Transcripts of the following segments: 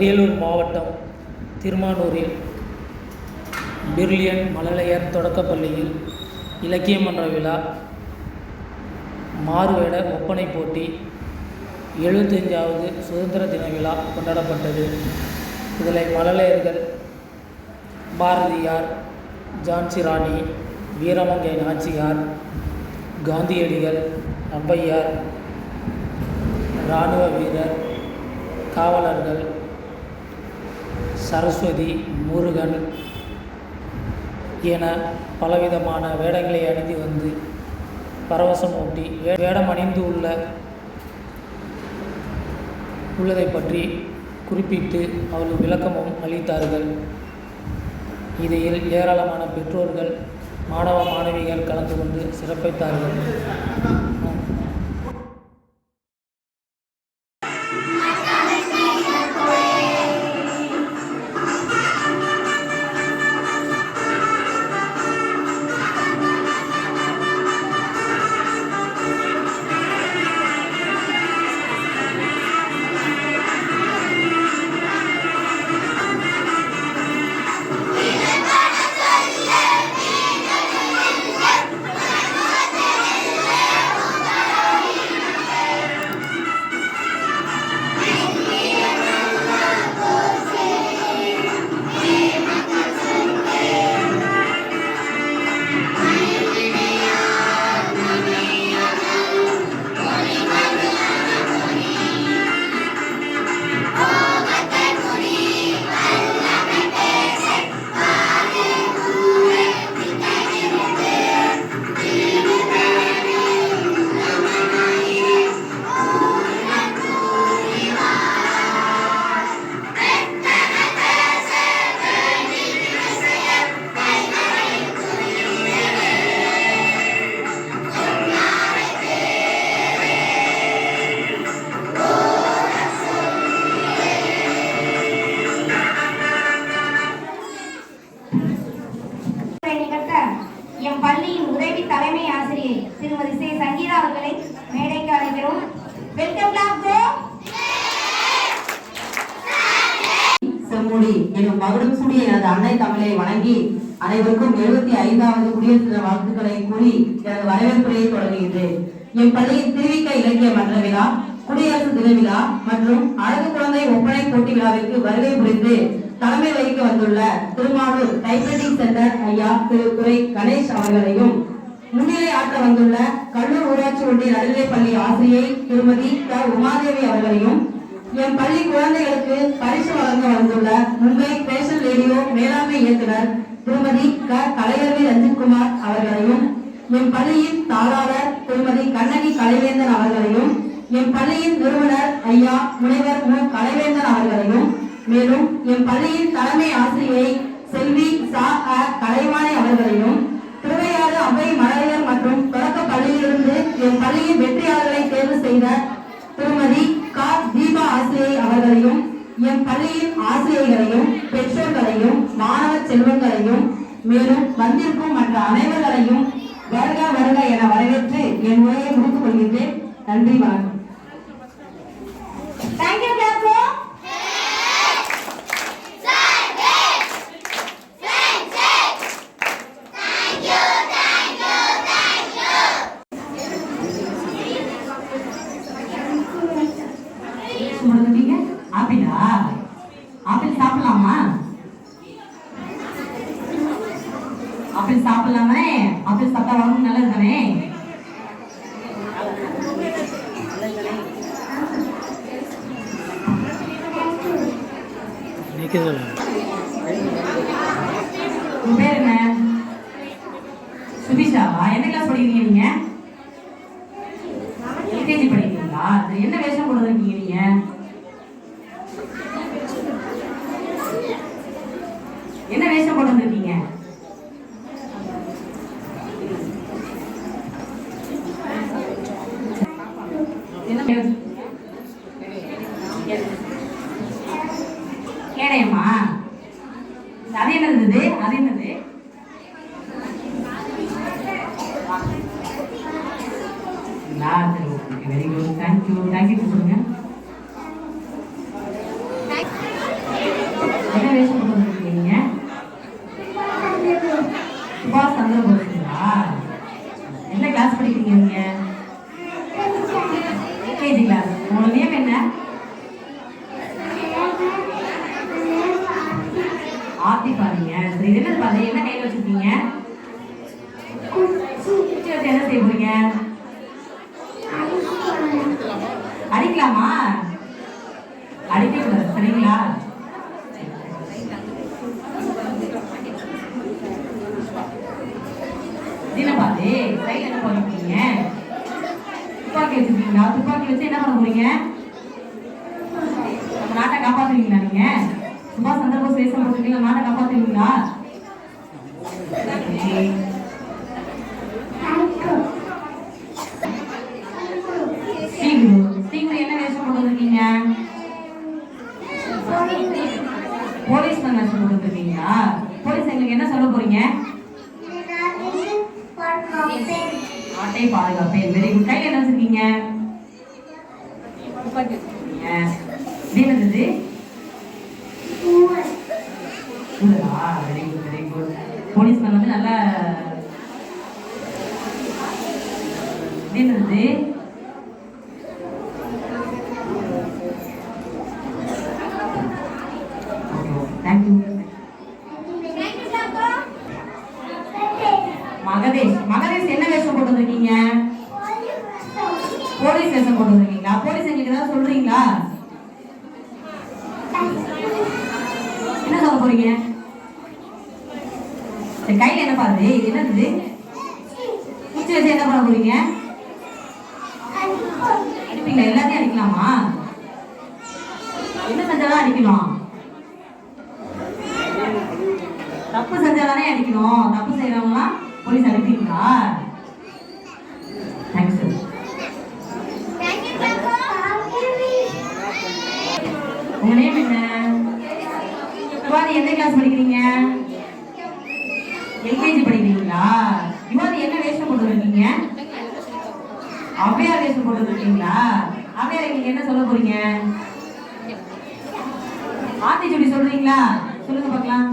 அரியலூர் மாவட்டம் திருமானூரில் பிர்லியன் மழலையர் தொடக்கப்பள்ளியில் இலக்கிய மன்ற விழா, மாறுவேட ஒப்பனை போட்டி, 75வது சுதந்திர தின விழா கொண்டாடப்பட்டது. இதில் மழலையர்கள் பாரதியார், ஜான்சி ராணி, வீரமங்கை நாச்சியார், காந்தியடிகள், ஔவையார், இராணுவ வீரர், காவலர்கள், சரஸ்வதி, முருகன் என பலவிதமான வேடங்களை அணிந்து வந்து பரவசமூட்டி வேடம் அணிந்து உள்ளதை பற்றி குறிப்பிட்டு அவர்கள் விளக்கமும் அளித்தார்கள். இதில் ஏராளமான பெற்றோர்கள், மாணவ மாணவிகள் கலந்து கொண்டு சிறப்பித்தார்கள். எம் பள்ளியின் உதவி தலைமை ஆசிரியை திருமதி சே சங்கீதா அவர்களை மேடைக்கு அழைக்கிறோம். வெல்கம் செம்மொழி எனும் மகுடம் சூடிய எனது அன்னை தமிழை வணங்கி அனைவருக்கும் 75வது குடியரசு தின வாழ்த்துக்களை கூறி எனது வரவேற்புரையை தொடங்குகின்றேன். என் பள்ளியின் திருவிக்க இலக்கிய மன்ற விழா, குடியரசு தின விழா மற்றும் அழகு குழந்தை ஒப்பனை போட்டி விழாவிற்கு வருகை புரிந்து தலைமை வகிக்க வந்துள்ள திருமானூர் டைப்ரைட்டிங் சென்டர் ஐயா திரு துரை கணேஷ் அவர்களையும், முன்னிலை ஆற்ற வந்துள்ள கல்லூர் ஊராட்சி ஒன்றிய நடுநிலைப்பள்ளி ஆசிரியை திருமதி க உமாதேவி அவர்களையும், என் பள்ளி குழந்தைகளுக்கு பரிசு வழங்க வந்துள்ள மும்பை பேஷன் ரேடியோ மேலாண்மை இயக்குனர் திருமதி க கலையரவி ரஞ்சித்குமார் அவர்களையும், என் பள்ளியின் தாளாளர் திருமதி கண்ணகி கலைவேந்தன் அவர்களையும், என் பள்ளியின் நிறுவனர் ஐயா முனைவர் மு கலைவேந்தன் அவர்களையும், மேலும் என் பள்ளியின் தலைமை ஆசிரியை செல்வி சா கலைவாணி அவர்களையும், திருவையாறு அவை மழலையர் மற்றும் தொடக்க பள்ளியிலிருந்து என் பள்ளியின் வெற்றியாளர்களை தேர்வு செய்த திருமதி க தீபா ஆசிரியை அவர்களையும், என் பள்ளியின் ஆசிரியர்களையும், பெற்றோர்களையும், மாணவ செல்வங்களையும், மேலும் வந்திருக்கும் மற்ற அனைவர்களையும் வருக வருக என வரவேற்று என் உரையை முடித்துக் கொள்கின்றேன். நன்றி, வணக்கம். ஆப்பிள் சாப்பிடலாமா? ஆப்பிள் சாப்பிடலாமே. ஆப்பிள் சாப்பிட்டா உடம்பு நல்லது தானே. உன் பேர் என்ன? சுபிஷாவா? என்ன கிளாஸ் படிக்கிறீங்க நீங்க? எல்கேஜி படிக்கிறீங்களா? என்ன வேஷம் கொண்டு வந்திருக்கீங்க நீங்க? என்ன வேஷம் கொண்டு வந்திருக்கீங்க? கேடையம்மா? அது என்னது? அது என்னது? Very good, thank you. தேங்க்யூ சொல்லுங்க. சொல்ல போறீங்களா? என்ன கிளாஸ் படிக்கிறீங்க நீங்க? LKG class. உங்களோட நேம் என்ன? ஆத்தி பாருங்க. சரி, இது என்ன பாரு? என்ன கையில வச்சிருக்கீங்க? குச்சி வச்சு என்ன செய்ய போறீங்க? அடிக்கலாமா? அடிக்க கூடாது, சரிங்களா? என்ன பாரு? கையில என்ன பண்ணிருக்கீங்க? துப்பாக்கி வச்சிருக்கீங்களா? துப்பாக்கி வச்சு என்ன பண்ண போறீங்க? நம்ம நாட்டை காப்பாத்துவீங்களா நீங்க? சுபாஷ் சந்திர போஸ் வேஷம் போட்டுருக்கீங்களா? நாட்டை காப்பாத்துவீங்களா? ஸ்ரீகுரு என்ன வேஷம் போட்டு வந்திருக்கீங்க? போலீஸ் வேஷம் போட்டு வந்திருக்கீங்களா? போலீஸ் எங்களுக்கு என்ன சொல்ல போறீங்க? நாட்டை பாதுகாப்பேன். Very good. கையில என்ன வச்சிருக்கீங்க? துப்பாக்கி வச்சிருக்கீங்க. இது என்னது? Very good, very good. Policeman வந்து நல்ல இது என்னது? தேங்க்யூ. மகதேஷ் என்ன வேஷம் போட்டு வந்திருக்கீங்க? போலீஸ் வேஷம் போட்டு வந்திருக்கீங்களா? போலீஸ் எங்களுக்கு ஏதாவது சொல்றீங்களா? என்ன சொல்ல போறீங்க? சரி, கையில என்ன பாருது? என்னது? குச்சி வச்சு என்ன பண்ண போறீங்க? அடிப்பீங்களா? எல்லாத்தையும் அடிக்கலாமா? என்ன செஞ்சாலும் அடிக்கலாம்? தப்பு செஞ்சாதானே அடிக்கணும். தப்பு செய்யறவங்களாம் போலீஸ் அடிப்பீங்களா? Thanks sir. உங்க நேம் என்ன? யுவாதி எந்த கிளாஸ் படிக்கிறீங்க? எல்கேஜி படிக்கிறீங்களா? யுவாதி என்ன வேஷம் போட்டு இருக்கீங்க? அவ்வையார் வேஷம் போட்டு இருக்கீங்களா? அவ்வையார் எங்களுக்கு என்ன சொல்ல போறீங்க? ஆத்திச்சூடி சொல்றீங்களா? சொல்லுங்க பார்க்கலாம்.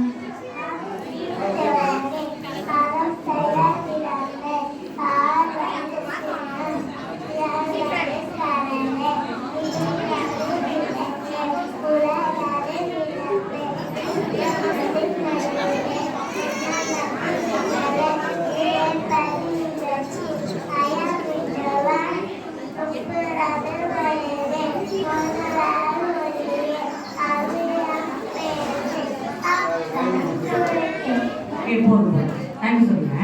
தேங்க்யூ சொல்லுங்க.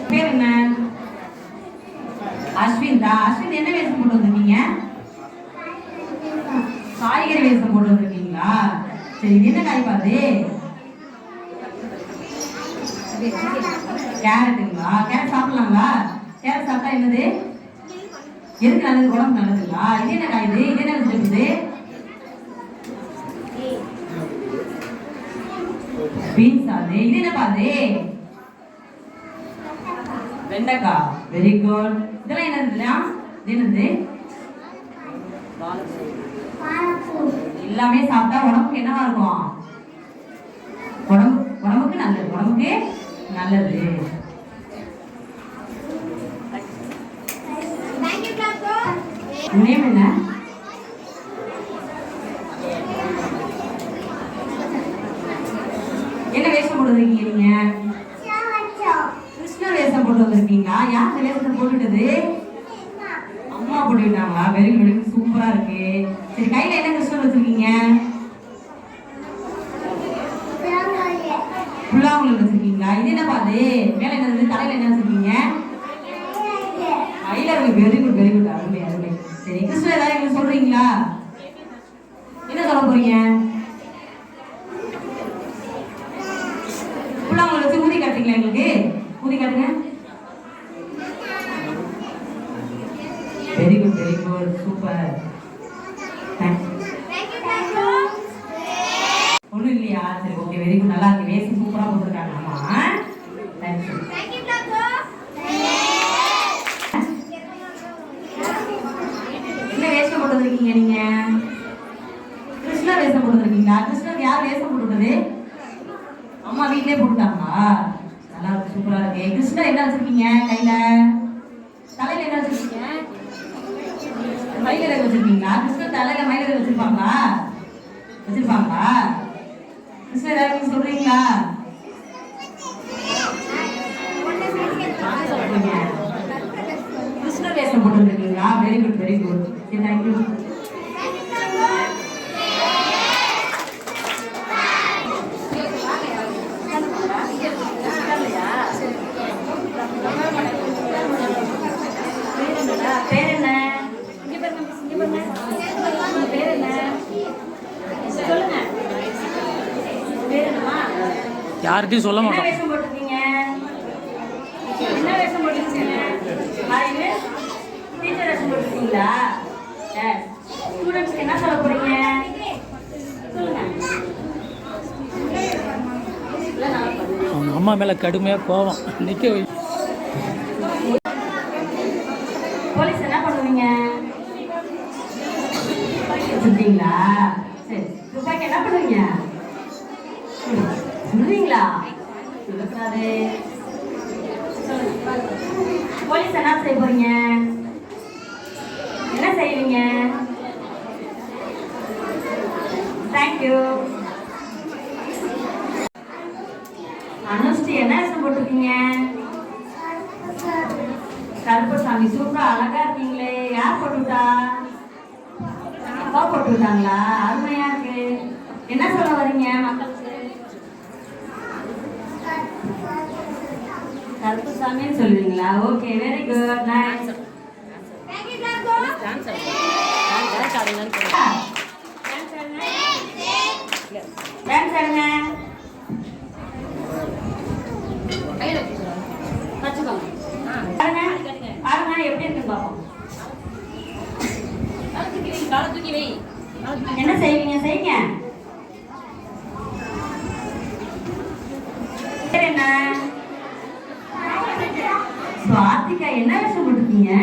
பேர் என்ன? அஸ்வின் தான். அஸ்வின் என்ன வேஷம் போட்டு வந்திருக்கீங்க? காய்கறி வேஷம் போட்டு வந்திருக்கீங்களா? சரி, இது என்ன காய் பாரு? கேரட்டுங்களா? கேரட் சாப்பிடலாங்களா? கேரட் சாப்பிட்டா என்னது? எதுக்கு நல்லது? உடம்பு நல்லதுங்களா? இது என்ன காய்? இது என்ன வெஜிடபிள்ஸ்? பீன்ஸ். அது இது என்ன பாரு? வெண்டைக்காய். Very good. இதெல்லாம் என்னதுல? இது என்னது? எல்லாமே சாப்பிட்டா உடம்புக்கு என்னவா இருக்கும்? உடம்புக்கு நல்லது. உடம்புக்கு நல்லது. நேம் என்ன? என்ன வேஷம் போட்டு வந்திருக்கீங்க நீங்க? கிருஷ்ணர் வேஷம் போட்டு வந்திருக்கீங்களா? யார் இந்த வேஷத்தை போட்டுட்டது? அம்மா போட்டுக்கிட்டாங்களா? வெரி குட், சூப்பரா இருக்கு. சரி, கையில என்ன கிருஷ்ணர் வச்சிருக்கீங்க? புல்லாங்குழல் வச்சிருக்கீங்களா? இது என்ன பாரு? மேல என்னது? தலையில என்ன வச்சிருக்கீங்க? கையில இருக்கு. Very good, very good. அருமை, அருமை. சரி, கிருஷ்ணர் ஏதாவது எங்களுக்கு சொல்றீங்களா? என்ன சொல்ல போறீங்க? புல்லாங்குழல் வச்சு ஊதி காட்டுறீங்களா எங்களுக்கு? ஊதி காட்டுங்க. Very good, very good, super. ஒன்றும் இல்லையா? சரி, ஓகே, வெரி குட், நல்லா இருக்கு. வேஸ்ட் சூப்பராக போட்டுருக்காங்க. ஆமா, தேங்க்யூ. என்ன வேஷம் போட்டு வந்திருக்கீங்க நீங்க? கிருஷ்ணர் வேஷம் போட்டு வந்திருக்கீங்களா? கிருஷ்ணர் யார் வேஷம் போட்டுட்டது? அம்மா வீட்லயே போட்டுட்டாங்களா? சூப்பரா இருக்கு. கிருஷ்ணர் என்ன வச்சிருக்கீங்க கையில? தலையில என்ன வச்சிருக்கீங்க? மயிலரை வச்சிருக்கீங்களா? கிருஷ்ணர் தலையில மயிலரை வச்சிருப்பாங்களா? வச்சிருப்பாங்களா? கிருஷ்ணர் ஏதாவது சொல்றீங்களா? கிருஷ்ணர் வேஷம் போட்டுருக்கீங்களா? Very good very good. Thank you. பேர் என்ன? பேர் என்ன சொல்லுங்க. பேர் என்னமா? யார்கிட்டையும் சொல்ல என்ன மாட்டோம். வேஷம் போட்டிருக்கீங்க? என்ன வேஷம் போட்டிருக்கீங்க? அது டீச்சர் வேஷம் போட்டிருக்கீங்களா? ஸ்டூடெண்ட்ஸ்க்கு என்ன சொல்ல போறீங்க? சொல்லுங்க. அவங்க அம்மா மேலே கடுமையாக கோவம் நிற்க வை. போலீஸ் என்ன பண்ணுவீங்க? வச்சிருக்கீங்களா? சரி. துப்பாக்கி என்ன பண்ணுவீங்க? சொல்லுவீங்களா? சொல்லக்கூடாது. போலீஸ் என்ன செய்ய போறீங்க? என்ன செய்வீங்க? தேங்க்யூ. அனுஷ்டி என்ன வேஷம் போட்டிருக்கீங்க? கருப்பசாமி. சூப்பரா அழகா இருக்கீங்களே. யார் போட்டுவிட்டா? அப்பா போட்டு விட்டாங்களா? அருமையா இருக்கு. என்ன சொல்ல வரீங்க மக்களுக்கு? கருப்பசாமின்னு சொல்லுவீங்களா? Okay very good. Nice. Dance ஆடுங்க. பாருங்க எப்படி இருக்குன்னு பார்ப்போம். என்ன செய்வீங்க? செய்யுங்க. பேர் என்ன? சுவாதிகா. என்ன வேஷம் போட்டிருக்கீங்க?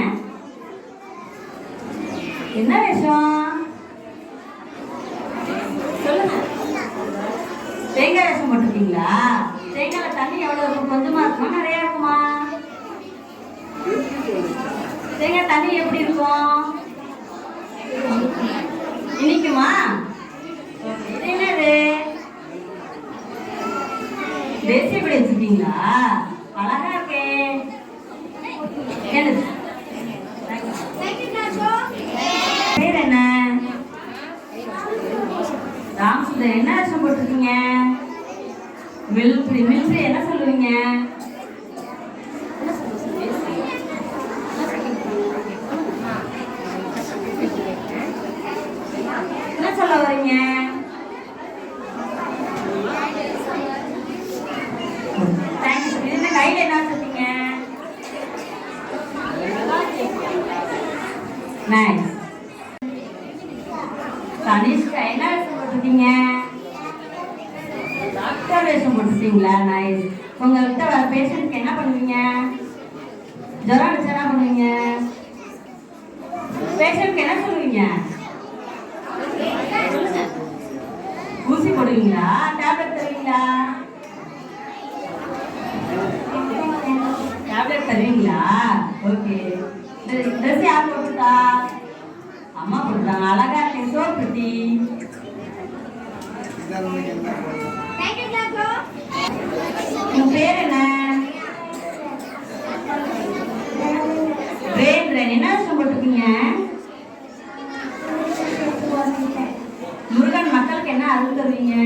என்ன வேஷம் சொல்லுங்க. தேங்காய் வேஷம் போட்டிருக்கீங்களா? தேங்காய்ல தண்ணி எவ்வளவு இருக்கும்? கொஞ்சமா இருக்குமா நிறைய இருக்குமா? தேங்காய் தண்ணி எப்படி இருக்கும்? இனிக்குமா? இது என்னது? தேசிய கொடி வச்சிருக்கீங்களா? அழகா இருக்கே. என்னது? பேர் என்ன? ராமசுந்தர். என்ன வேஷம் போட்டிருக்கீங்க? மிலிட்ரி. மிலிட்ரி என்ன சொல்லுவீங்க? என்ன சொல்ல வரீங்க? தேங்க்யூ. என்ன கையில என்ன வச்சிருக்கீங்க? நைஸ். தனிஷ்கா. என்ன வேஷம் போட்டிருக்கீங்க? டாக்டர் வேஷம் போட்டிருக்கீங்களா? நைஸ். உங்கள்கிட்ட வர பேஷண்ட்க்கு என்ன பண்ணுவீங்க? ஜுரம் அடிச்சா என்ன பண்ணுவீங்க? பேஷண்ட்க்கு என்ன சொல்லுவீங்க? ஊசி போடுவீங்களா? டேப்லெட் தருவீங்களா? டேப்லெட் தருவீங்களா? ஓகே. ட்ரெஸ் யார் போட்டுட்டா? அம்மா போட்டுட்டாங்க. அழகா இருக்கேன். So pretty. உங்க பேர் என்ன? ரேன். என்ன விஷயம் போட்டிருக்கீங்க? முருகன் மக்களுக்கு என்ன அருள் தருவீங்க?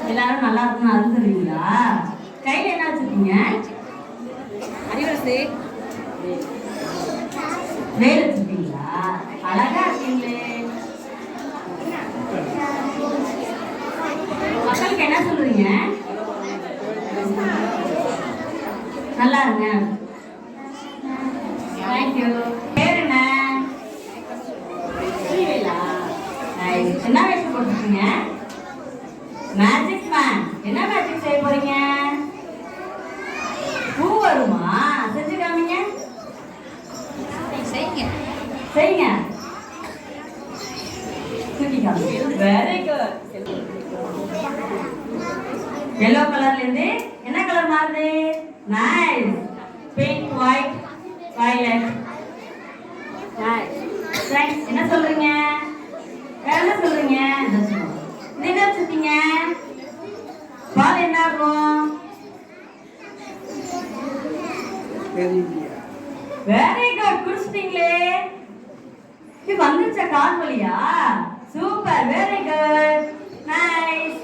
எல்லாரும் நல்லா இருக்கணும் அருள் தருவீங்களா? கையில என்ன வச்சிருக்கீங்க? அறிவரசு. வேல் வச்சிருக்கீங்களா? அழகா இருக்கீங்களே. மக்களுக்கு என்ன சொல்றீங்க? நல்லா இருங்க. தேங்க்யூ. பேர் என்ன? என்ன வேஷம் போட்டுருக்கீங்க? Magic man. என்ன மேஜிக் செய்ய போறீங்க? பூ வருமா? செஞ்சு காமிங்க. செய்யுங்க. Very good. எல்லோ கலர்ல இருந்து என்ன கலர் மாறுது? Nice. Pink, white, violet. Nice. என்ன சொல்றீங்க? வேற என்ன சொல்றீங்க? இது என்ன வச்சிருக்கீங்க? பால் என்ன ஆகும்? Very good. குடிச்சிட்டீங்களே. இது வந்துருச்சா கால் வலியா? Super. Very good. Nice.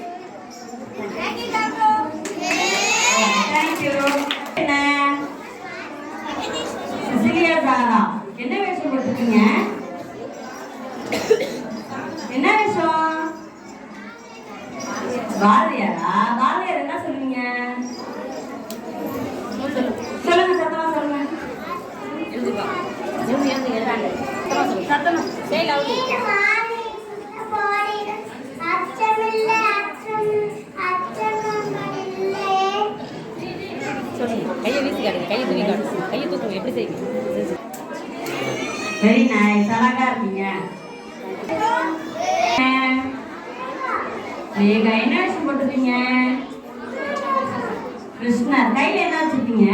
Thank you. என்ன? Cecilia Sara. என்ன வேஷம் போட்டுருக்கீங்க? என்ன வேஷம்? பாரதியாரா? பாரதியார் என்ன சொல்லுவீங்க? சொல்லுங்க, சத்தமா சொல்லுங்க. சத்தமா. கையை வீசி காட்டுங்க, கையை தூக்கி காட்டுங்க, கையை தூக்குங்க, எப்படி செய்வீங்க? Very nice. அழகா இருக்கீங்க. நீங்க என்ன விஷயம் போட்டுருக்கீங்க? கிருஷ்ணர். கையில என்ன வச்சிருக்கீங்க?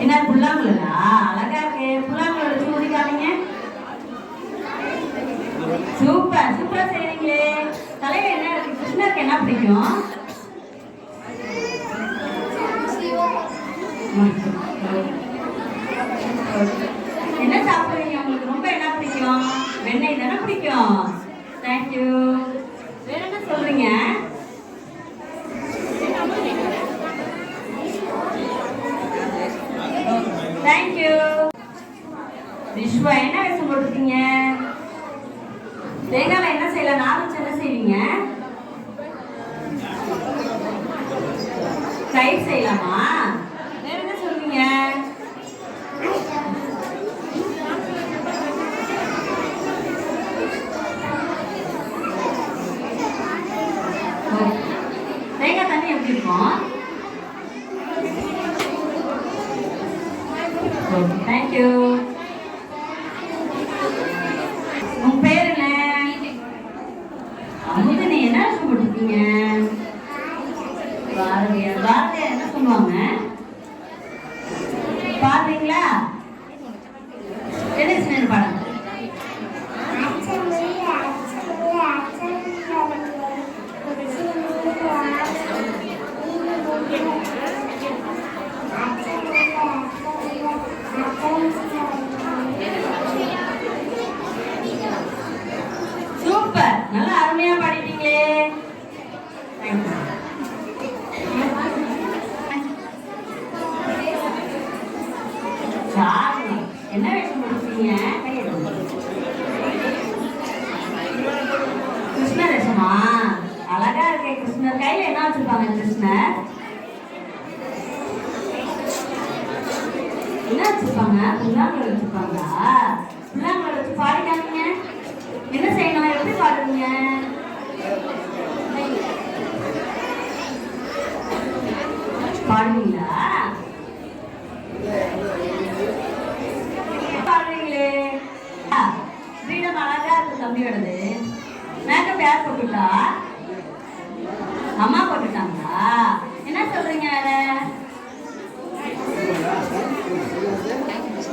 என்ன புல்லாங்குழலா? அழகா இருக்கு. புல்லாங்குழல் வச்சு முடிக்காதீங்க. சூப்பர். சூப்பரா செய்றீங்களே. தலையில என்ன இருக்கு? கிருஷ்ணருக்கு என்ன பிடிக்கும்? என்ன சாப்பிடுவீங்க? உங்களுக்கு ரொம்ப என்ன பிடிக்கும்? வெண்ணெய் தானே பிடிக்கும். தேங்க்யூ. வேற என்ன சொல்றீங்க? தேங்க்யூ. விஸ்வா என்ன வேஷம் போட்டுருக்கீங்க? தேங்காய் என்ன செய்யலாம்? நார் வச்சு என்ன செய்வீங்க? கயிறு செய்யலாமா? வேற என்ன சொல்றீங்க? தேங்காய் தண்ணி எப்படி இருக்கும்? தேங்க்யூ. உங்க பேர் என்ன? அமுது. நீ என்ன விஷயம் போட்டுருக்கீங்க? பாரதியார். பாரதியார் என்ன சொல்லுவாங்க? பாத்தீங்களா? எது சின்ன பாடம்? சூப்பர். நல்லா அருமையா பாடிட்டீங்களே. என்ன வேஷம் போட்டுருக்கீங்க? கிருஷ்ணர் வேஷமா? அழகா இருக்கே கிருஷ்ணர். கையில என்ன வச்சிருப்பாங்க கிருஷ்ணர்? என்ன வச்சிருப்பாங்க? புல்லாங்குழல் வச்சிருப்பாங்களா? புல்லாங்குழல் வச்சு பாடிட்டாங்க. என்ன செய்யணும்? எப்படி பாடுறீங்க? பாடுவீங்களா? பாடுறீங்களே. ஃப்ரீடம் அழகா இருக்கு தம்பியோடது. மேக்கப் யார் போட்டுட்டா? அம்மா போட்டுட்டாங்களா? என்ன சொல்றீங்க வேற?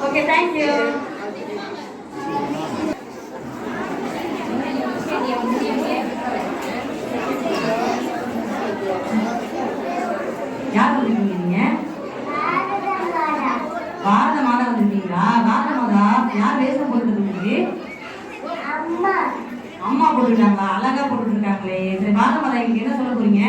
Okay, thank you. யார் வந்திருக்கீங்க நீங்க? பாரத மாதா வந்திருக்கீங்களா? பாரத மாதா யார் வேஷம் போட்டுருக்கு? அம்மா போட்டுருக்காங்களா? அழகா போட்டுட்டு இருக்காங்களே. சரி, பாரத மாதா இங்க என்ன சொல்ல போறீங்க?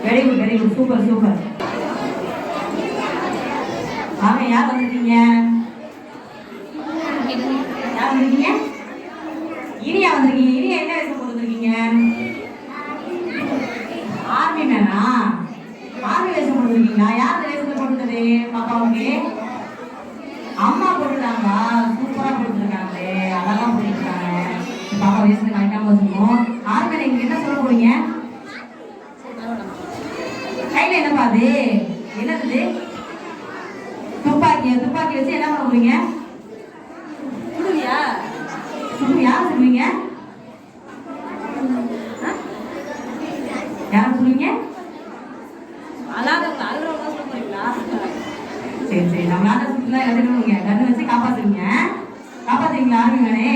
Very good, very good. Super, super. ஆமா, யார் வந்திருக்கீங்க? யார் வந்திருக்கீங்க? இனியா வந்திருக்கீங்க. இனியா என்ன வேஷம் போட்டுருக்கீங்க? போட்டுருக்கீங்களா? யார் இந்த வேஷத்துல போட்டுட்டது பாப்பாவுக்கு? அம்மா போட்டுட்டாங்களா? சூப்பரா போட்டுருக்காங்களே, அழகா போட்டுருக்காங்க. பாப்பா வேஷத்துல கரெக்டாக வச்சுக்கணும். ஆர்மேல இங்க என்ன சொல்ல போறீங்க? கையில என்னப்பா அது? என்னது? துப்பாக்கி. துப்பாக்கி வச்சு என்ன பண்ண போறீங்க? சுடுவியா? யார் சொல்லுவீங்க? யாரும் சொல்லுவீங்க? சரி சரி, நம்ம நாட்டை சுற்றுலா எழுதுறவங்க கண்ணு வச்சு காப்பாத்துவீங்க. காப்பாத்துவீங்களா ஆர்மி மேனே?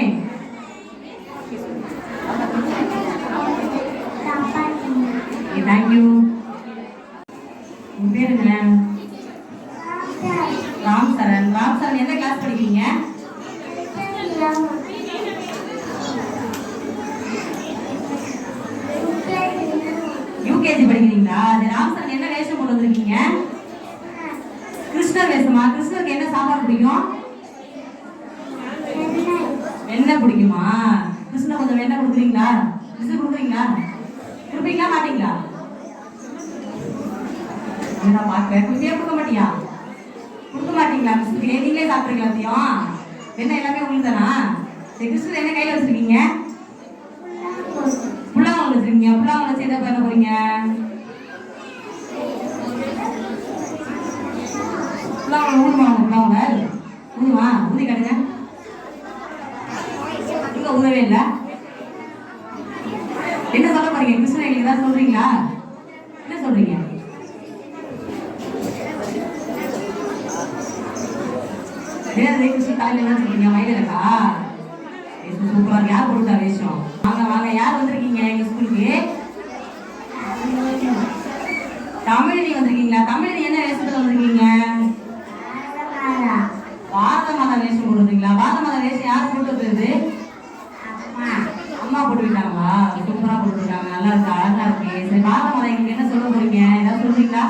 தேங்க்யூ. உங்க பேர் என்ன? ராம் சரண். ராம் சரண் எந்த கிளாஸ் படிக்கிறீங்க? யூகேஜி படிக்கிறீங்களா? ராம் சரண் என்ன வேஷம் போட்டு வந்திருக்கீங்க? கிருஷ்ணர் வேஷமா? கிருஷ்ணருக்கு என்ன சாப்பாடு பிடிக்கும்? வெண்ணெய் பிடிக்குமா? கிருஷ்ணர் கொஞ்சம் வெண்ணெய் கொடுக்குறீங்களா? கிருஷ்ணர் கொடுக்குறீங்களா? கொடுப்பீங்களா மாட்டீங்களா? நான் பார்க்குறேன். கொடுக்க மாட்டியா? கொடுக்க மாட்டீங்களா? கிருஷ்ணருக்கு நீங்களே சாப்பிட்றீங்களா? எல்லாத்தையும் வெண்ணெய் எல்லாமே உங்களுக்கு தானா? சரி, கிருஷ்ணர் என்ன கையில் வச்சிருக்கீங்க? புல்லாங்குழல் வச்சிருக்கீங்க. புல்லாங்குழல் வச்சு என்ன பண்ண போறீங்க? புல்லாங்குழல் ஊதுமா? புல்லாங்குழல் ஊதுமா? ஊதி காட்டுங்க. இங்க ஊதவே இல்லை. என்ன சொல்ல போறீங்க? கிருஷ்ணன் எங்களுக்கு ஏதாவது சொல்றீங்களா? என்ன சொல்றீங்க? கிருஷ்ணன் தலையில என்ன சொல்றீங்க? மயிலக்கா சூப்பரா. யார் போட்டா வேஷம்? வாங்க வாங்க, யார் வந்திருக்கீங்க எங்க ஸ்கூலுக்கு? தமிழினி வந்திருக்கீங்களா? தமிழினி என்ன வேஷத்துல வந்திருக்கீங்க? பாரத மாதா வேஷம் போடுறீங்களா? பாரத மாதா வேஷம் யார் போட்டு வருது? அம்மா போட்டு விட்டாங்களா? சூப்பரா போட்டு இருக்காங்க. நல்லா இருக்கு, அழகா இருக்கு. சரி, பாரத மாதா எங்களுக்கு என்ன சொல்ல போறீங்க? ஏதாவது சொல்றீங்களா?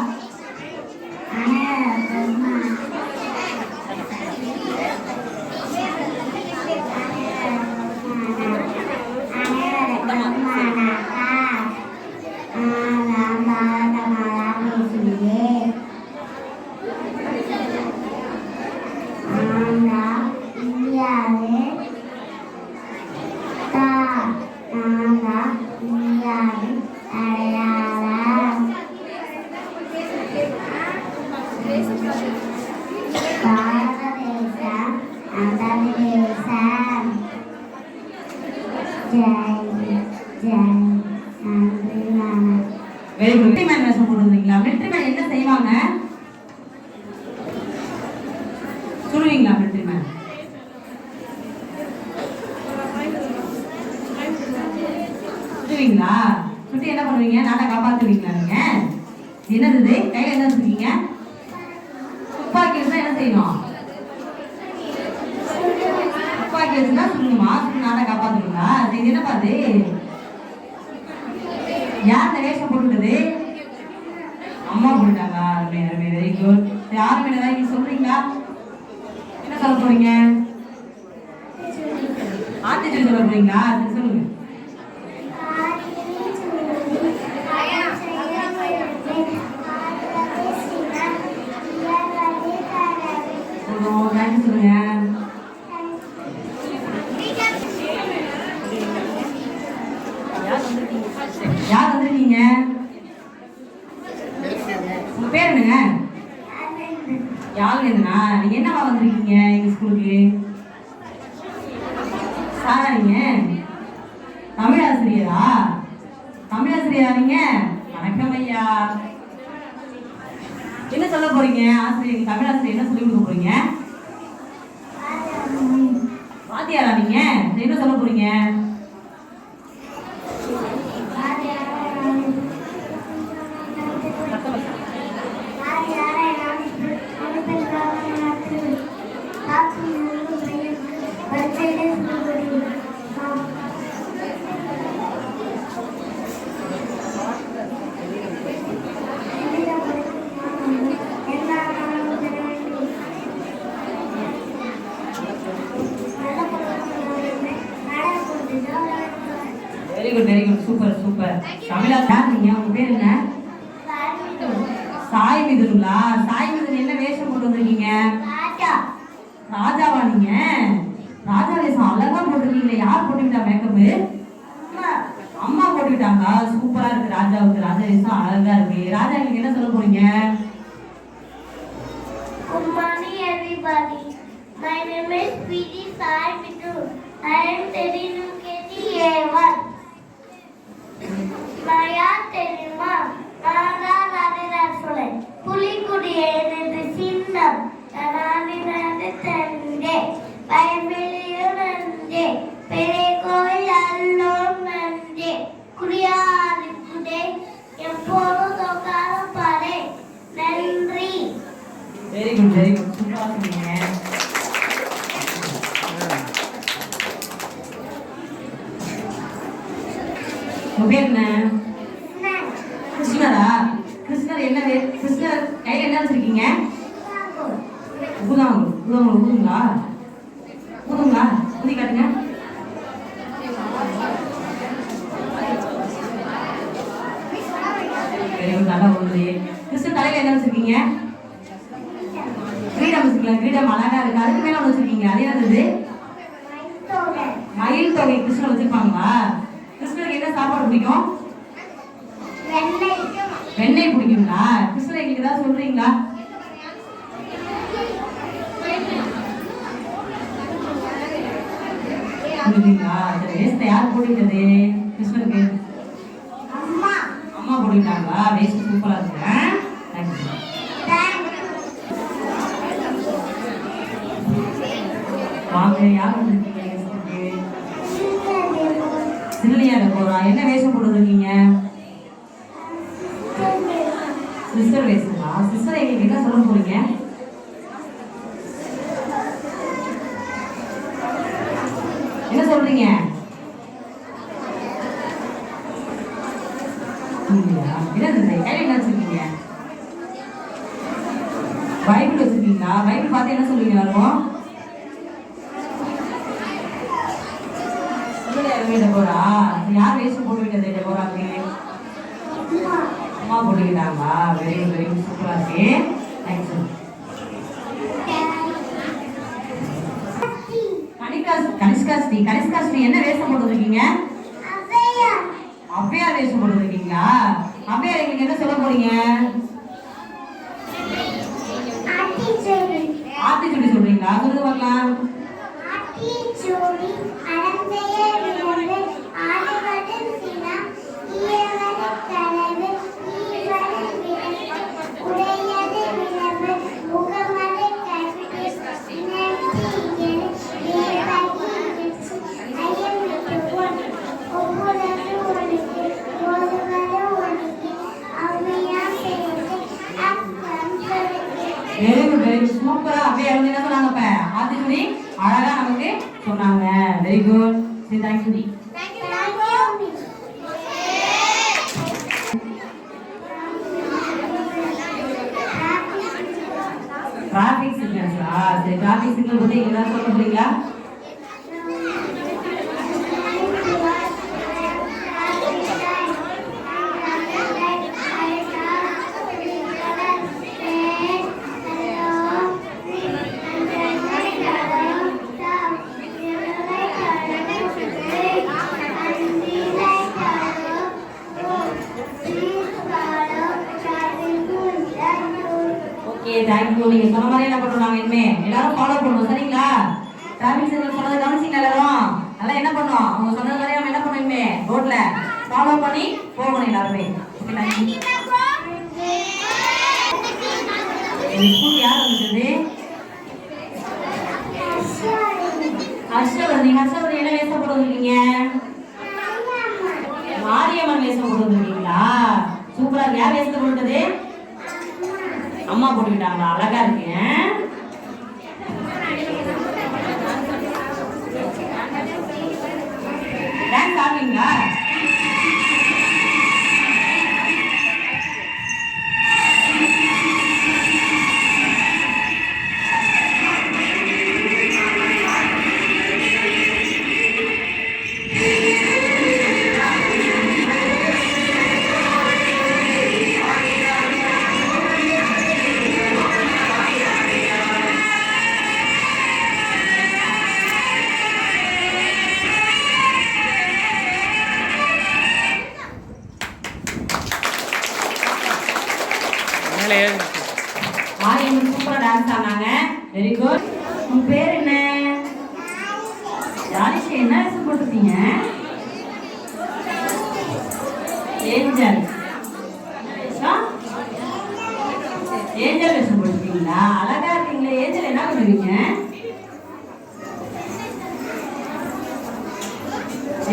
Very good. மிலிட்டரி மேன் வேஷம் போடுறீங்களா? மிலிட்டரி மேன் என்ன செய்வாங்க? சொல்லுவீங்களா? மிலிட்டரி மேன் சுடுவீங்களா? சுட்டு என்ன பண்ணுவீங்க? நாட்டை காப்பாத்துவீங்களா? நீங்க என்னது கையில என்ன வச்சிருக்கீங்க? துப்பாக்கி வச்சுதான் என்ன செய்யணும்? துப்பாக்கி வச்சுதான் சுடணுமா? நாட்டை காப்பாத்துவீங்களா? இது என்ன பாது? யார் இந்த வேஷம் போட்டுட்டது? அம்மா போட்டுட்டாங்க. Very good. யாரும் ஏதாவது நீங்க சொல்றீங்களா? என்ன சொல்ல போறீங்க? ஆத்திச்சூடி சொல்ல போறீங்களா? சரி, சொல்லுங்க. சொல்லுங்க. யார் வந்திருக்கீங்க? உங்க பேர் என்னங்க? யாழ்வேந்தனா? நீங்க என்னவா வந்திருக்கீங்க எங்க ஸ்கூலுக்கு? சாரா நீங்க தமிழாசிரியரா? தமிழாசிரியரா நீங்க? வணக்கம் ஐயா. என்ன சொல்ல போறீங்க? ஆசிரியர் தமிழாசிரியர் என்ன சொல்லி கொடுக்க போறீங்க? வாத்தியாரா நீங்க? என்ன சொல்ல போறீங்க? Very good, very good, super super. தமிழா யார் நீங்க? உங்க பேர் என்ன? சாய் சாய் மிதுனுங்களா? சாய் மிதுன் என்ன வேஷம் போட்டு வந்திருக்கீங்க? ராஜாவா நீங்க? ராஜா வேஷம் அழகா போட்டிருக்கீங்களே. யார் போட்டுக்கிட்டா மேக்கப்பு? அம்மா போட்டுக்கிட்டாங்க. சூப்பரா இருக்கு. ராஜாவுக்கு ராஜா வேஷம் அழகா இருக்கு. ராஜா நீங்க என்ன சொல்ல போறீங்க? Good morning, everybody. My name is P.D. Sai Midun. I am studying UKG A1. Maya Terima, Nada Nadiratule, Pulikudi Enid Sindam, Anani Nadi Tende, Payamiliu Nande, Pereko Yallon Nande, Kuriadi Kude, Emporo Tokara Pare, Nandri. Very good very good. சூப்பரா சொன்னீங்க. உங்க பேர் என்ன? கிருஷ்ணரா? கிருஷ்ணர் என்ன கிருஷ்ணர் கையில என்ன வச்சிருக்கீங்க? ஊதாங்க ஊதாங்க ஊதுங்களா? ஊதுங்களா? ஊதி காட்டுங்க. Very good. நல்லா ஊதுது. கிருஷ்ணர் தலையில என்ன வச்சிருக்கீங்க? கிரீடம் வச்சிருக்கீங்களா? கிரீடம் அழகா இருக்கு. அதுக்கு மேல ஒன்று வச்சிருக்கீங்க. அது என்னது? மயில் தொகை கிருஷ்ணர் வச்சிருப்பாங்களா? கிருஷ்ணருக்கு என்ன சாப்பாடு பிடிக்கும்? வெண்ணெய் பிடிக்குங்களா? கிருஷ்ணர் எங்களுக்கு ஏதாவது சொல்றீங்களா? சொல்றீங்களா? சரி, வேஷ்டை யார் போட்டுக்கிட்டது கிருஷ்ணருக்கு? அம்மா போட்டுக்கிட்டாங்களா? வேஷ்டி சூப்பரா இருக்கு. வாங்க, யார் வந்திருக்கீங்க? சிறுலியாட போறா. என்ன வேஷம் போட்டுருக்கீங்க? சிஸ்டர் வேஷமா? சிஸ்டர் எங்களுக்கு என்ன சொல்ல போறீங்க? என்ன சொல்றீங்க? என்ன கையில என்ன வச்சிருக்கீங்க? பைபிள் வச்சிருக்கீங்களா? பைபிள் பார்த்து என்ன சொல்லுவீங்க எல்லாரும்? டெபோரா. யார் வேஷம் போட்டுக்கிட்டது டெபோராக்கு? அம்மா போட்டுக்கிட்டாங்களா? Very good very good. சூப்பரா இருக்கு. தேங்க்ஸ். கனிஷ்காஸ்ரீ என்ன வேஷம் போட்டுருக்கீங்க? அவ்வையார் வேஷம் போட்டுருக்கீங்களா? அவ்வையார் எங்களுக்கு என்ன சொல்ல போறீங்க? ஆத்திச்சூடி சொல்றீங்களா? சொல்லுங்க பார்க்கலாம். Very good very good. சூப்பரா. அப்படியே அவங்க என்ன சொன்னாங்க? இப்ப ஆத்திச்சூடி அழகா நமக்கு சொன்னாங்க. Very good. சரி, தேங்க்ஸ் டி. டிராஃபிக் சிக்னல்ஸா? சரி, டிராஃபிக் சிக்னல் பத்தி ஏதாவது சொல்ல போறீங்களா? தேங்க்யூ. நீங்க சொன்ன மாதிரி என்ன பண்றோம்? நாங்க இனிமே எல்லாரும் ஃபாலோ பண்ணுவோம். சரிங்களா? டிராஃபிக் சிக்னல் சொன்னதை கவனிச்சிங்களா எல்லாரும்? நல்லா என்ன பண்ணோம்? அவங்க சொன்னது மாதிரி நம்ம என்ன பண்ணோம்? இனிமே ரோட்ல ஃபாலோ பண்ணி போகணும் எல்லாருமே. Okay, thank you. ஸ்கூல் யார் வந்தது? ஹர்ஷவர்ணி. ஹர்ஷவர்ணி என்ன வேஷம் போட்டு வந்திருக்கீங்க? மாரியம்மன் வேஷம் போட்டு வந்திருக்கீங்களா? சூப்பரா. யார் வேஷத்தை போட்டது? அம்மா போட்டுக்கிட்டாங்களா? அழகா இருக்கு. டான்ஸ் ஆடுவீங்களா? மேலே ஏறுங்க. மாரியம்மன் சூப்பரா டான்ஸ் ஆனாங்க. Very good. உங்க பேர் என்ன? ஜாலிஷ். என்ன வேஷம் போட்டுருக்கீங்க? ஏஞ்சல். ஏஞ்சல் வேஷம் போட்டுருக்கீங்களா? அழகா இருக்கீங்களா? ஏஞ்சல் என்ன பண்ணுவீங்க?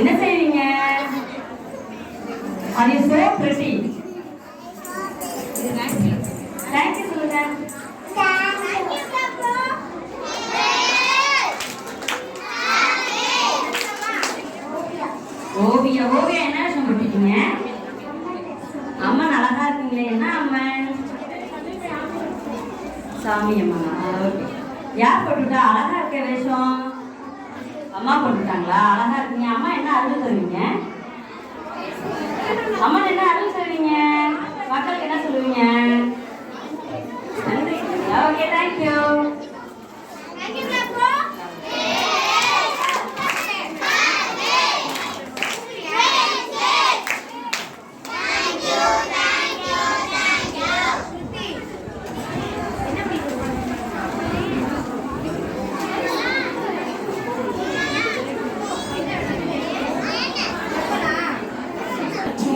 என்ன செய்வீங்க? Are you so pretty? Thank you சொல்லுங்க. ஓவியா. ஓவியா என்ன வேஷம் போட்டுருக்கீங்க? அம்மன் அழகா இருக்கீங்களே. என்ன அம்மன்? சாமி அம்மன். ஓகே. யார் போட்டுட்டா? அழகா இருக்க வேஷம் அம்மா போட்டுட்டாங்களா? அழகா இருக்கீங்க. அம்மா என்ன அருள் தருவீங்க? அம்மன் என்ன அருள் தருவீங்க? மக்களுக்கு என்ன சொல்லுவீங்க? நன்றி. Okay, thank you.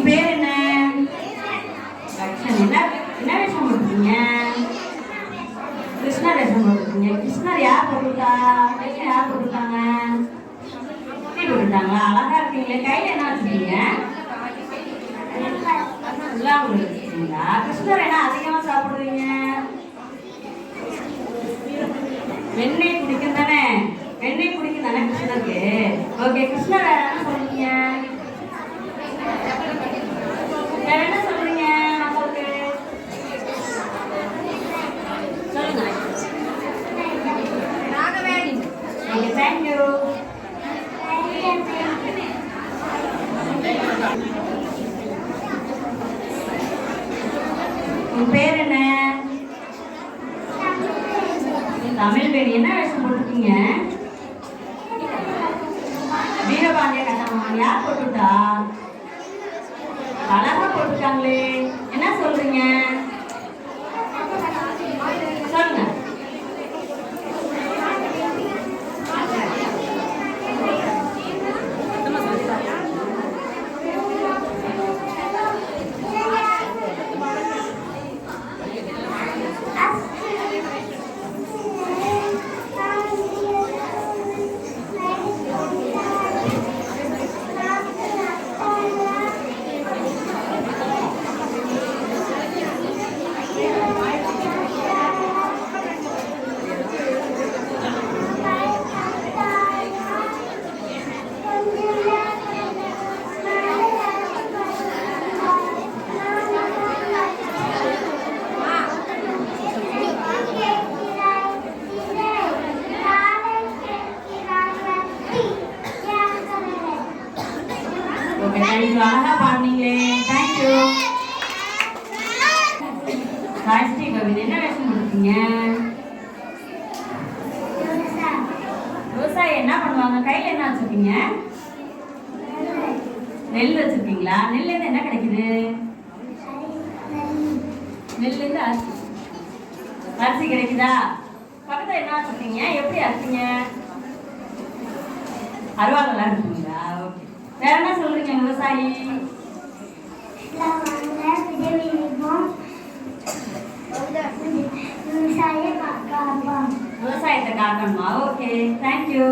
பேர் என்ன? லக்ஷன். என்ன வேஷம் போட்டுருக்கீங்க? கிருஷ்ணர் வேஷம் போட்டுருக்கீங்க. கிருஷ்ணர் யார் போட்டுருக்கா? கிருஷ்ணர் யார் போட்டுருக்காங்க? போட்டுட்டாங்களா? அழகா இருக்கீங்களே. கையில என்ன வச்சுருக்கீங்க? வச்சுருக்கீங்களா? கிருஷ்ணர் என்ன அதிகமா சாப்பிடுவீங்க? வெண்ணெய் குடிக்கும் தானே? வெண்ணெய் குடிக்கும் தானே கிருஷ்ணருக்கு? ஓகே. கிருஷ்ணர் வேற என்ன சொல்றீங்க? வேற என்ன சொல்றீங்க மக்களுக்கு? சொல்லுங்க. Okay, thank you. உன் பேர் என்ன? தமிழ் பேர். என்ன வேஷம் போட்டிருக்கீங்க? வீரபாண்டிய கட்டபொம்மன். யார் போட்டுட்டா? அழகா போட்டுருக்காங்களே. என்ன சொல்றீங்க? சொல்லுங்க. அழகா பாடுனீங்களே. தேங்க்யூ. காயத்ரி கவிதை. என்ன வேஷம் போட்டுருக்கீங்க? விவசாயி. என்ன பண்ணுவாங்க? கையில என்ன வச்சிருக்கீங்க? நெல் வச்சிருக்கீங்களா? நெல்ல இருந்து என்ன கிடைக்குது? நெல்ல இருந்து அரிசி. அரிசி கிடைக்குதா? பக்கத்துல என்ன வச்சிருக்கீங்க? எப்படி அரிசிங்க? அருவாளெல்லாம் இருக்குங்களா? ஓகே. வேற என்ன சொல்றீங்க விவசாயி? விவசாயத்தை காக்கணுமா? Okay, thank you.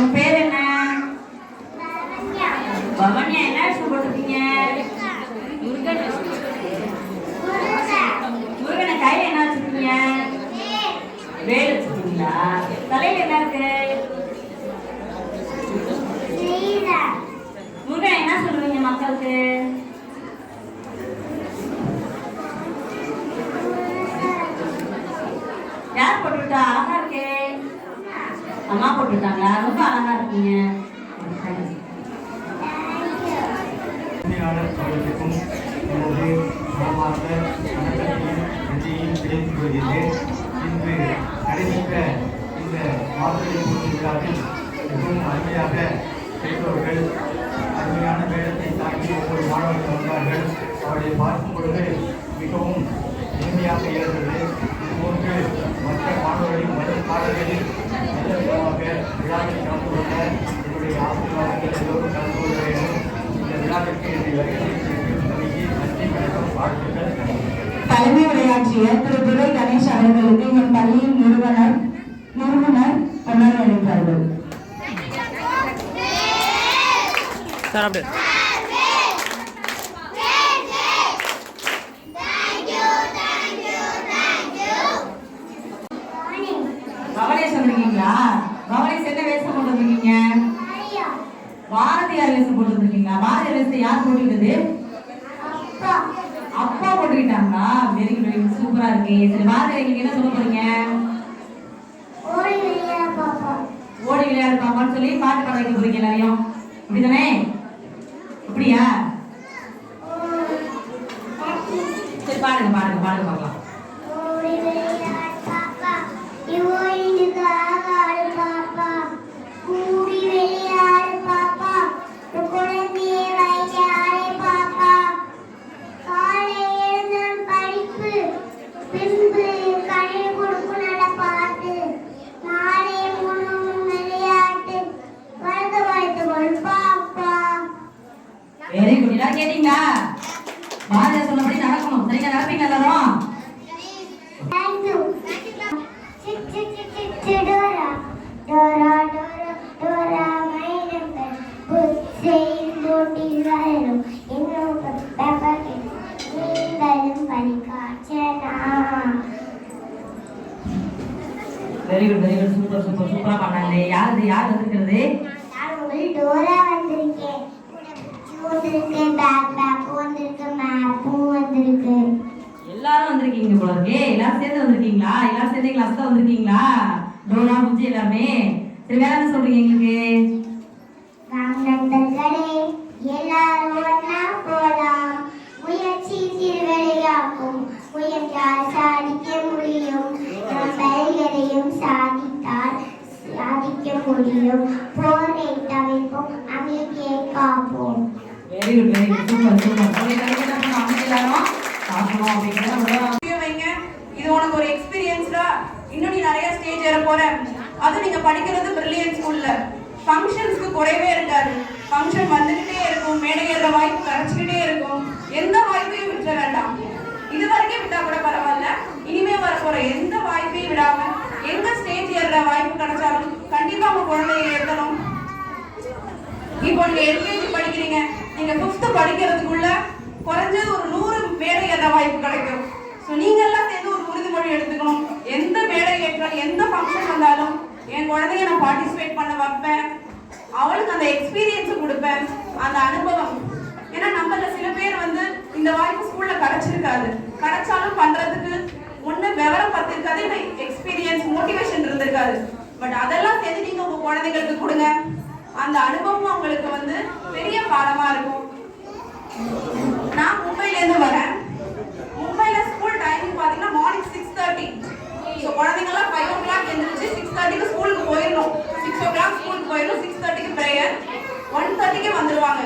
உன் பேர் என்ன? பவன்யா. என்ன விஷயம் போட்டிருக்கீங்க? முருகனை. கையில என்ன வச்சிருக்கீங்க? வேல் வச்சிருக்கீங்களா? தலையில என்ன இருக்கு? முருகன். என்ன சொல்லுவீங்க மக்களுக்கு? யார் போட்டுட்டா? அழகா இருக்கே. அம்மா போட்டுட்டாங்களா? ரொம்ப அழகா இருக்கீங்க. அவர்களுக்கும் எனது மனமார்ந்த வணக்கத்தையும் நன்றியையும் தெரிவித்துக் கொள்கிறேன். இன்று நடைபெற்ற இந்த மாப்பிள்ளை போட்டி விழாவில் மிகவும் அருமையாக பெற்றோர்கள் அருமையான வேடத்தை தாக்கி ஒவ்வொரு மாணவர்கள் வந்தார்கள். அவர்களை பார்க்கும் பொழுது மிகவும் இனிமையாக இருந்தது. இதுபோன்று மற்ற மாணவர்களின் வரும் காலங்களில் நல்ல விதமாக விழாவில் கலந்து கொள்ள என்னுடைய ஆசீர்வாதங்கள் எல்லோரும் கலந்து கொள்ள வேண்டும். இந்த விழாவிற்கு என்னை வருகை நன்றி வணக்கம் வாழ்த்துக்கள். தலைமை உரையாற்றிய திரு துரை கணேஷ் அவர்களுக்கு என் பள்ளியின் நிறுவனர் கொண்டாடி அளித்தார்கள். சார் அப்படியே கவலேஷ் வந்திருக்கீங்களா? கவலேஷ் என்ன வேஷம் போட்டு வந்திருக்கீங்க? பாரதியார் வேஷம் போட்டு வந்திருக்கீங்களா? பாரதியார் வேஷத்தை யார் போட்டுக்கிட்டது? அப்பா போட்டுக்கிட்டாங்களா? வெரி குட், வெரி குட், சூப்பரா இருக்கு. சரி, பாரதியார் நீங்க என்ன சொல்ல போறீங்க? ஓடி விளையாடு பாப்பான்னு சொல்லி பாட்டு பாட வைக்க போறீங்க எல்லாரையும், அப்படிதானே? அப்படியா? சரி, பாடுங்க பாடுங்க பாடுங்க பார்க்கலாம். Very good. எல்லாரும் கேட்டீங்களா? பாரதியார் சொன்னபடி நடக்கணும். சரிங்க, நடப்பீங்க எல்லாரும்? Very good, very good, super super, சூப்பரா பண்ணாங்களே. யார் யார் வந்திருக்கிறது? டோரா வந்திருக்கேன், வந்திருக்கேன், பேக் வந்திருக்கு, மேப்பும் வந்திருக்கு. எல்லாரும் வந்திருக்கீங்க போல இருக்கே. எல்லாரும் சேர்ந்து வந்திருக்கீங்களா? எல்லாரும் சேர்ந்து கிளாஸ்ல வந்திருக்கீங்களா? டோரா புஜ்ஜி எல்லாமே. சரி, வேற என்ன சொல்றீங்க எங்களுக்கு? நண்பர்களே, எல்லாரும் ஒன்னா போலாம். முயற்சி திருவிளையாக்கும், முயன்றால் சாதிக்க முடியும். நம்ம எதையும் சாதித்தால் சாதிக்க முடியும். போரை தவிர்ப்போம், அமைதியை காப்போம். Very good, very good, super super. எல்லாரும் சாப்பிடணும் அப்படிங்கிறத இது உனக்கு ஒரு எக்ஸ்பீரியன்ஸ்டா. இன்னும் நீ நிறைய ஸ்டேஜ் ஏற போற. அது நீங்க படிக்கிறது பிரில்லியன்ட் ஸ்கூல்ல. ஃபங்க்ஷன்ஸ்க்கு குறைவே இருக்காது. ஃபங்க்ஷன் வந்துகிட்டே இருக்கும், மேடை ஏற வாய்ப்பு கிடைச்சிக்கிட்டே இருக்கும். எந்த வாய்ப்பையும் விட்டுற வேண்டாம். இது வரைக்கும் விட்டா கூட பரவாயில்ல, இனிமே வர போற எந்த வாய்ப்பையும் விடாம எங்க ஸ்டேஜ் ஏற வாய்ப்பு கிடைச்சாலும் கண்டிப்பா உங்க குழந்தைய ஏற்றணும். இப்போ நீங்க எல்கேஜி படிக்கிறீங்க, நீங்க 5th படிக்கிறதுக்குள்ள குறைஞ்சது ஒரு 100 மேடை ஏற வாய்ப்பு கிடைக்கும். ஸோ நீங்க எல்லாம் சேர்ந்து ஒரு உறுதிமொழி எடுத்துக்கணும். எந்த மேடை ஏற்றாலும் எந்த ஃபங்க்ஷன் வந்தாலும் என் குழந்தைய நான் பார்ட்டிசிபேட் பண்ண வைப்பேன். அவளுக்கு அந்த எக்ஸ்பீரியன்ஸ் கொடுப்பேன், அந்த அனுபவம். ஏன்னா நம்மள சில பேர் வந்து இந்த வாய்ப்பு ஸ்கூல்ல கிடைச்சிருக்காது. கிடைச்சாலும் பண்றதுக்கு ஒண்ணு விவரம் பத்திருக்காது, இல்லை எக்ஸ்பீரியன்ஸ் மோட்டிவேஷன் இருந்திருக்காது. பட் அதெல்லாம் சேர்ந்து நீங்க உங்க குழந்தைங்களுக்கு கொடுங்க. அந்த அனுபவம் அவங்களுக்கு வந்து பெரிய பாடமா இருக்கும். நான் மும்பைல இருந்து வரேன். மும்பைல ஸ்கூல் டைமிங் பாத்தீங்கன்னா மார்னிங் 6:30. ஸோ குழந்தைங்கலாம் 5 o'clock எழுந்திரிச்சு 6:30க்கு ஸ்கூலுக்கு போயிடணும். 6 o'clock ஸ்கூலுக்கு போயிடணும். 6:30க்கு ப்ரேயர், 1:30க்கு வந்துருவாங்க.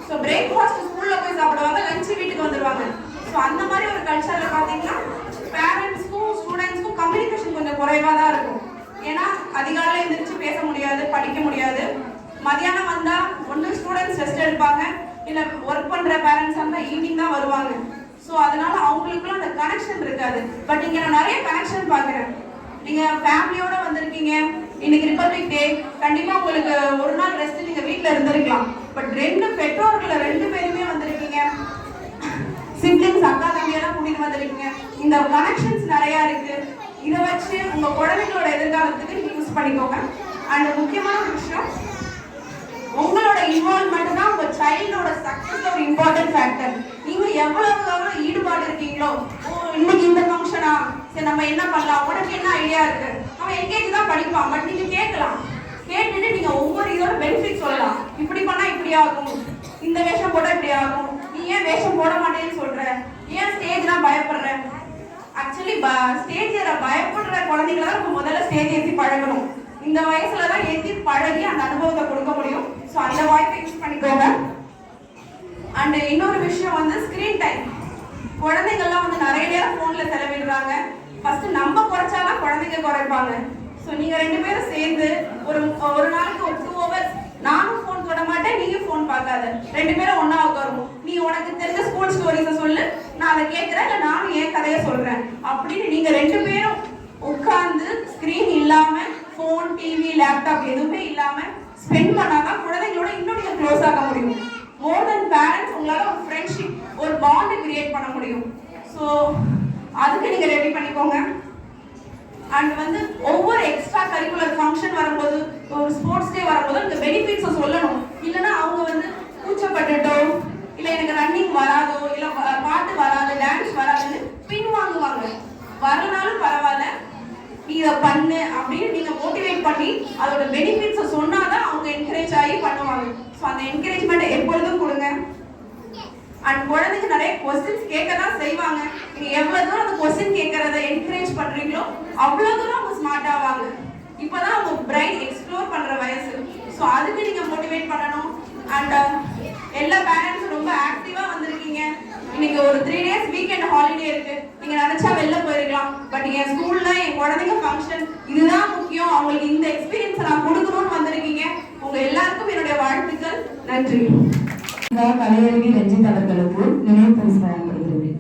ஸோ பிரேக்ஃபாஸ்ட் ஸ்கூல்ல போய் சாப்பிடுவாங்க, லஞ்ச் வீட்டுக்கு வந்துருவாங்க. ஸோ அந்த மாதிரி ஒரு கல்ச்சர்ல பாத்தீங்கன்னா பேரண்ட்ஸ்க்கும் ஸ்டூடெண்ட்ஸ்க்கும் கம்யூனிகேஷன் கொஞ்சம் குறைவா தான் இருக்கும். ஏன்னா அதிகாலையில் எழுந்திரிச்சு பேச முடியாது, படிக்க முடியாது. மதியானம் வந்தா ஒன்று ஸ்டூடெண்ட்ஸ் ரெஸ்ட் எடுப்பாங்க, இல்லை ஒர்க் பண்ற பேரண்ட்ஸ் இருந்தா ஈவினிங் தான் வருவாங்க. ஸோ அதனால அவங்களுக்குலாம் அந்த கனெக்ஷன் இருக்காது. பட் இங்க நான் நிறைய கனெக்ஷன் பார்க்குறேன். நீங்க ஃபேமிலியோட வந்திருக்கீங்க, இன்னைக்கு ரிபப்ளிக் டே, கண்டிப்பா உங்களுக்கு ஒரு நாள் ரெஸ்ட் நீங்க வீட்டில் இருந்திருக்கலாம். பட் 2 பெற்றோர்கள் 2 பேருமே வந்திருக்கீங்க, சிப்ளிங்ஸ் அக்கா தம்பியெல்லாம் கூட்டிட்டு வந்திருக்கீங்க. இந்த கனெக்ஷன்ஸ் நிறைய இருக்கு. இதை வச்சு உங்க குழந்தைங்களோட எதிர்காலத்துக்கு யூஸ் பண்ணிக்கோங்க. அண்ட் முக்கியமான ஒரு விஷயம், உங்களோட இன்வால்வ்மெண்ட் தான் உங்க சைல்டோட சக்சஸ் ஒரு இம்பார்ட்டன்ட் ஃபேக்டர். நீங்க எவ்வளவு ஈடுபாடு இருக்கீங்களோ, இன்னைக்கு இந்த ஃபங்க்ஷனா, சரி நம்ம என்ன பண்ணலாம், உனக்கு என்ன ஐடியா இருக்கு, அவன் எல்கேஜி தான் படிப்பான், பட் நீங்க கேட்கலாம். கேட்டுட்டு நீங்க ஒவ்வொரு இதோட பெனிஃபிட் சொல்லலாம். இப்படி பண்ணா இப்படி ஆகும், இந்த வேஷம் போட இப்படி ஆகும், நீ ஏன் வேஷம் போட மாட்டேன்னு சொல்ற, ஏன் ஸ்டேஜ்லாம் பயப்படுற. ஆக்சுவலி ஸ்டேஜ் ஏற பயப்படுற குழந்தைங்கள தான் நம்ம முதல்ல ஸ்டேஜ் ஏற்றி பழகணும். இந்த வயசுல தான் ஏற்றி பழகி அந்த அனுபவத்தை கொடுக்க முடியும். ஸோ அந்த வாய்ப்பை யூஸ் பண்ணிக்கோங்க. அண்ட் இன்னொரு விஷயம் வந்து ஸ்கிரீன் டைம். குழந்தைங்கள்லாம் வந்து நிறைய நேரம் ஃபோனில் செலவிடுறாங்க. ஃபர்ஸ்ட் நம்ம குறைச்சாதான் குழந்தைங்க குறைப்பாங்க. ஸோ நீங்கள் 2 பேரும் சேர்ந்து ஒரு நாளைக்கு ஒரு 2 hours நானும் ஃபோன் தொட மாட்டேன், நீயும் ஃபோன் பார்க்காத, 2 பேரும் ஒன்றா உட்காருவோம். நீ உனக்கு தெரிஞ்ச ஸ்கூல் ஸ்டோரிஸை சொல்லு, நான் அதை கேட்குறேன், இல்லை நானும் என் கதையை சொல்கிறேன் அப்படின்னு நீங்கள் 2 பேரும் உட்கார்ந்து ஸ்க்ரீன் இல்லாமல் ஃபோன், டிவி, லேப்டாப் எதுவுமே இல்லாமல் ஸ்பெண்ட் பண்ணாதான் குழந்தைங்களோட இன்னும் நீங்கள் க்ளோஸ் ஆக முடியும். மோர் தென் பேரண்ட்ஸ் உங்களால் ஒரு ஃப்ரெண்ட்ஷிப், ஒரு பாண்டை கிரியேட் பண்ண முடியும். ஸோ அதுக்கு நீங்கள் ரெடி பண்ணிக்கோங்க. அண்ட் வந்து ஒவ்வொரு எக்ஸ்ட்ரா கரிக்குலர் ஃபங்க்ஷன் வரும்போது, ஒரு ஸ்போர்ட்ஸ் டே வரும்போது இந்த பெனிஃபிட்ஸை சொல்லணும். இல்லைன்னா அவங்க வந்து கூச்சப்பட்டுட்டோ, இல்லை எனக்கு ரன்னிங் வராதோ, இல்லை பாட்டு வராது, டான்ஸ் வராதுன்னு பின்வாங்குவாங்க. வரனாலும் பரவாயில்ல, நீ இதை பண்ணு அப்படின்னு நீங்கள் மோட்டிவேட் பண்ணி அதோட பெனிஃபிட்ஸை சொன்னாதான் அவங்க என்கரேஜ் ஆகி பண்ணுவாங்க. ஸோ அந்த என்கரேஜ்மெண்ட்டை எப்பொழுதும் கொடுங்க. அண்ட் குழந்தைங்க நிறைய கொஸ்டின்ஸ் கேட்க தான் செய்வாங்க. நீங்க எவ்வளவு தூரம் அந்த கொஸ்டின் கேட்கறத என்கரேஜ் பண்றீங்களோ அவ்வளவு தூரம் அவங்க ஸ்மார்ட் ஆவாங்க. இப்பதான் அவங்க பிரைன் எக்ஸ்ப்ளோர் பண்ற வயசு. ஸோ அதுக்கு நீங்க மோட்டிவேட் பண்ணணும். அண்ட் எல்லா பேரண்ட்ஸும் ரொம்ப ஆக்டிவா வந்திருக்கீங்க. இன்னைக்கு ஒரு 3 days வீக்கெண்ட் ஹாலிடே இருக்கு. நீங்க நினைச்சா வெளில போயிருக்கலாம். பட் என் ஸ்கூல்ல என் குழந்தைங்க ஃபங்க்ஷன் இதுதான் முக்கியம், அவங்களுக்கு இந்த எக்ஸ்பீரியன்ஸ் நான் கொடுக்கணும்னு வந்திருக்கீங்க. உங்க எல்லாருக்கும் என்னுடைய வாழ்த்துக்கள். நன்றி. கலையரவி ரஞ்சித் அவர்களுக்கு நினைவு பரிசு வழங்கப்படுகிறது.